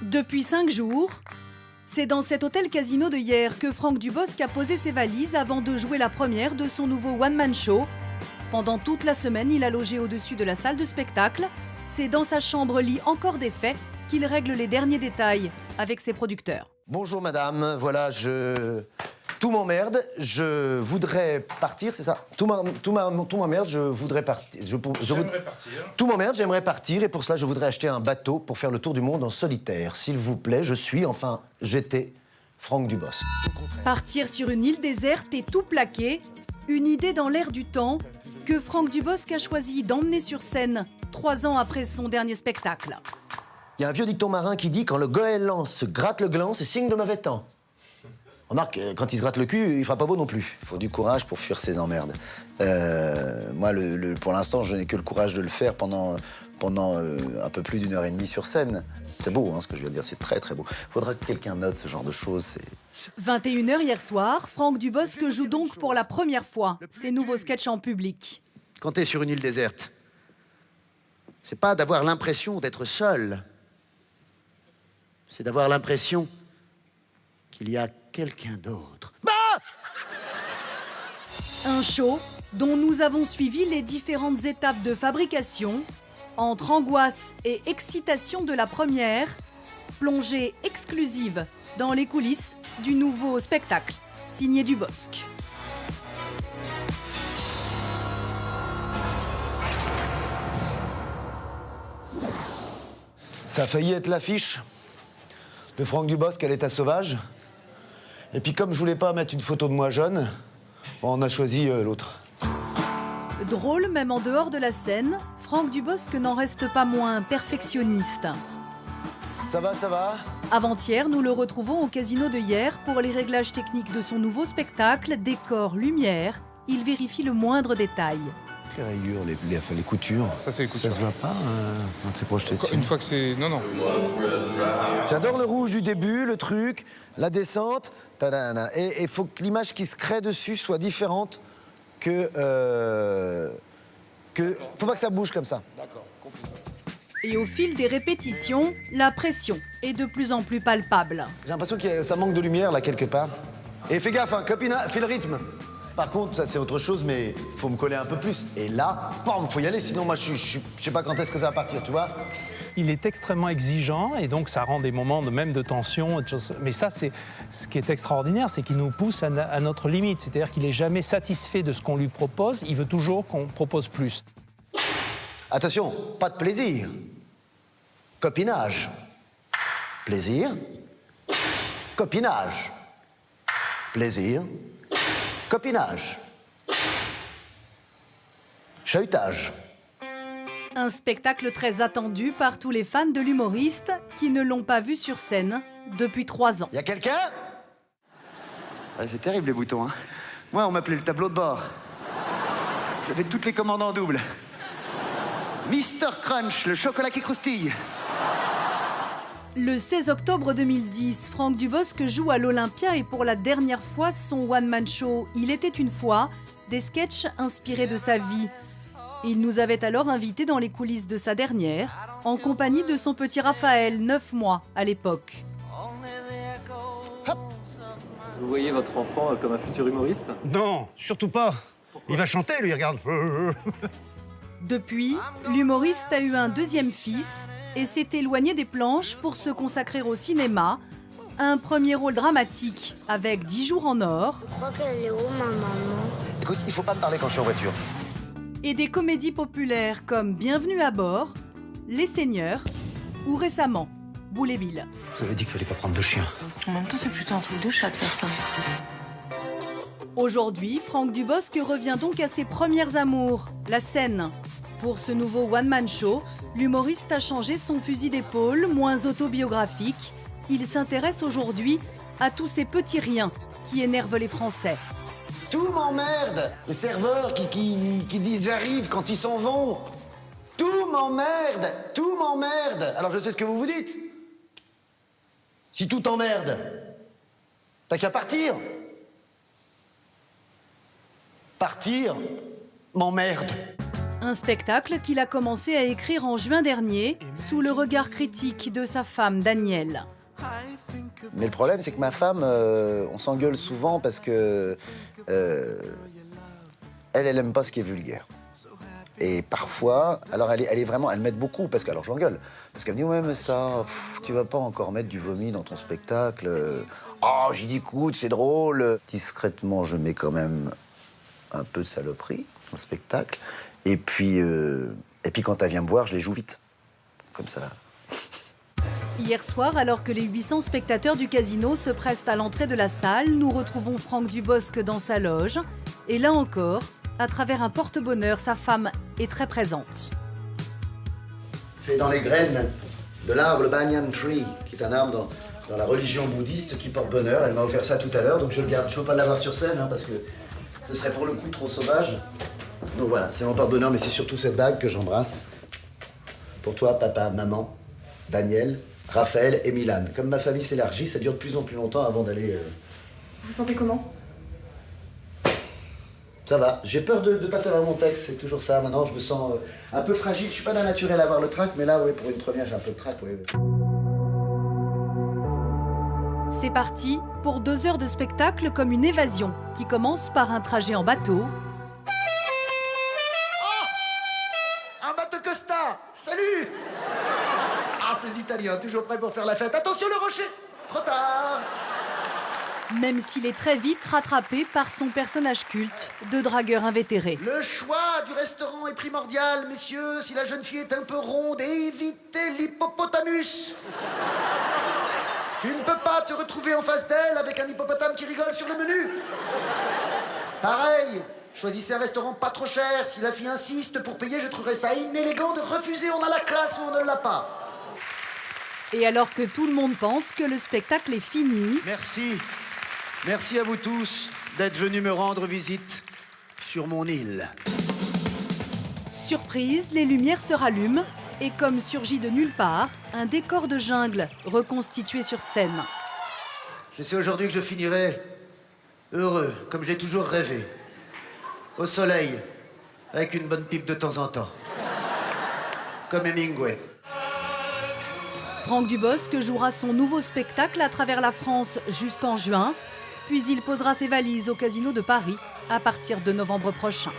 Depuis 5 jours, c'est dans cet hôtel casino de hier que Franck Dubosc a posé ses valises avant de jouer la première de son nouveau one-man show. Pendant toute la semaine, il a logé au-dessus de la salle de spectacle. C'est dans sa chambre-lit encore défait qu'il règle les derniers détails avec ses producteurs. Bonjour madame, voilà, tout m'emmerde, je voudrais partir, c'est ça? Tout m'emmerde, je voudrais partir. J'aimerais partir. Tout m'emmerde, j'aimerais partir, et pour cela, je voudrais acheter un bateau pour faire le tour du monde en solitaire. S'il vous plaît, j'étais Franck Dubosc. Partir sur une île déserte et tout plaquer, une idée dans l'air du temps que Franck Dubosc a choisi d'emmener sur scène 3 ans après son dernier spectacle. Il y a un vieux dicton marin qui dit « Quand le goéland se gratte le gland, c'est signe de mauvais temps ». Remarque, quand il se gratte le cul, il fera pas beau non plus. Il faut du courage pour fuir ces emmerdes. Moi, pour l'instant, je n'ai que le courage de le faire pendant un peu plus d'1h30 sur scène. C'est beau, hein, ce que je viens de dire, c'est très très beau. Faudra que quelqu'un note ce genre de choses. 21h hier soir, Franck Dubosc joue donc pour la première fois ses nouveaux sketchs en public. Quand t'es sur une île déserte, c'est pas d'avoir l'impression d'être seul. C'est d'avoir l'impression qu'il y a quelqu'un d'autre. Un show dont nous avons suivi les différentes étapes de fabrication, entre angoisse et excitation de la première, plongée exclusive dans les coulisses du nouveau spectacle signé Dubosc. Ça a failli être l'affiche de Franck Dubosc à l'état sauvage. Et puis comme je voulais pas mettre une photo de moi jeune, on a choisi l'autre. Drôle, même en dehors de la scène, Franck Dubosc n'en reste pas moins perfectionniste. Ça va, ça va? Avant-hier, nous le retrouvons au casino de hier pour les réglages techniques de son nouveau spectacle, décor, lumière. Il vérifie le moindre détail. Les rayures, les coutures. Ça, c'est les coutures. Ça se voit pas quand c'est projeté dessus. Une fois que c'est... Non, non. J'adore le rouge du début, le truc, la descente. Tadana. Et il faut que l'image qui se crée dessus soit différente que... Faut pas que ça bouge comme ça. D'accord, compris. Et au fil des répétitions, la pression est de plus en plus palpable. J'ai l'impression que ça manque de lumière, là, quelque part. Et fais gaffe, hein, copine, fais le rythme. Par contre, ça, c'est autre chose, mais faut me coller un peu plus. Et là, bam, faut y aller, sinon, moi, je sais pas quand est-ce que ça va partir, tu vois. Il est extrêmement exigeant et donc ça rend des moments même de tension. Mais ça, c'est ce qui est extraordinaire, c'est qu'il nous pousse à notre limite. C'est-à-dire qu'il n'est jamais satisfait de ce qu'on lui propose, il veut toujours qu'on propose plus. Attention, pas de plaisir. Copinage. Plaisir. Copinage. Plaisir. Copinage. Chahutage. Un spectacle très attendu par tous les fans de l'humoriste qui ne l'ont pas vu sur scène depuis 3 ans. Y a quelqu'un? C'est terrible les boutons, hein. Moi, on m'appelait le tableau de bord. J'avais toutes les commandes en double. Mister Crunch, le chocolat qui croustille. Le 16 octobre 2010, Franck Dubosc joue à l'Olympia et pour la dernière fois son one-man show « Il était une fois », des sketchs inspirés de sa vie. Il nous avait alors invités dans les coulisses de sa dernière, en compagnie de son petit Raphaël, 9 mois à l'époque. Vous voyez votre enfant comme un futur humoriste? Non, surtout pas. Il va chanter, lui, regarde. Depuis, l'humoriste a eu un deuxième fils et s'est éloigné des planches pour se consacrer au cinéma. Un premier rôle dramatique avec 10 jours en or. Je crois qu'elle est où, ma maman? Écoute, il faut pas me parler quand je suis en voiture. Et des comédies populaires comme Bienvenue à bord, Les Seigneurs ou récemment Boule et Bill. Vous avez dit qu'il fallait pas prendre de chien. En même temps, c'est plutôt un truc de chat de faire ça. Aujourd'hui, Franck Dubosc revient donc à ses premières amours, la scène. Pour ce nouveau one-man show, l'humoriste a changé son fusil d'épaule, moins autobiographique. Il s'intéresse aujourd'hui à tous ces petits riens qui énervent les Français. Tout m'emmerde. Les serveurs qui disent j'arrive quand ils s'en vont. Tout m'emmerde. Tout m'emmerde. Alors je sais ce que vous vous dites. Si tout t'emmerde, t'as qu'à partir. Partir m'emmerde. Un spectacle qu'il a commencé à écrire en juin dernier, sous le regard critique de sa femme Danielle. Mais le problème, c'est que ma femme, on s'engueule souvent parce que elle aime pas ce qui est vulgaire. Et parfois, alors elle m'aide beaucoup parce que, alors j'engueule, parce qu'elle me dit ouais mais ça, tu vas pas encore mettre du vomi dans ton spectacle. Oh, j'ai dit écoute, c'est drôle. Discrètement, je mets quand même un peu de saloperie dans le spectacle. Et puis quand elle vient me voir, je les joue vite, comme ça. Hier soir, alors que les 800 spectateurs du Casino se pressent à l'entrée de la salle, nous retrouvons Franck Dubosc dans sa loge. Et là encore, à travers un porte-bonheur, sa femme est très présente. Fait dans les graines de l'arbre, le banyan tree, qui est un arbre dans la religion bouddhiste qui porte bonheur. Elle m'a offert ça tout à l'heure, donc je le garde. Je ne peux pas l'avoir sur scène, parce que ce serait pour le coup trop sauvage. Donc voilà, c'est mon porte-bonheur, mais c'est surtout cette bague que j'embrasse. Pour toi, papa, maman, Daniel, Raphaël et Milan. Comme ma famille s'élargit, ça dure de plus en plus longtemps avant d'aller... Vous vous sentez comment? Ça va. J'ai peur de pas savoir mon texte, c'est toujours ça. Maintenant, je me sens un peu fragile. Je suis pas d'un naturel à avoir le trac, mais là, oui, pour une première, j'ai un peu de trac, oui. C'est parti pour 2 heures de spectacle comme une évasion qui commence par un trajet en bateau. Un bateau Costa. Salut. Ah, ces Italiens, toujours prêts pour faire la fête. Attention, le rocher. Trop tard. Même s'il est très vite rattrapé par son personnage culte de dragueur invétéré. Le choix du restaurant est primordial, messieurs. Si la jeune fille est un peu ronde, évitez l'hippopotamus. Tu ne peux pas te retrouver en face d'elle avec un hippopotame qui rigole sur le menu. Pareil, choisissez un restaurant pas trop cher. Si la fille insiste pour payer, je trouverais ça inélégant de refuser. On a la classe ou on ne l'a pas. Et alors que tout le monde pense que le spectacle est fini... Merci. Merci à vous tous d'être venus me rendre visite sur mon île. Surprise, les lumières se rallument et comme surgit de nulle part, un décor de jungle reconstitué sur scène. Je sais aujourd'hui que je finirai heureux, comme j'ai toujours rêvé. Au soleil, avec une bonne pipe de temps en temps. Comme Hemingway. Franck Dubosc jouera son nouveau spectacle à travers la France jusqu'en juin, puis il posera ses valises au Casino de Paris à partir de novembre prochain.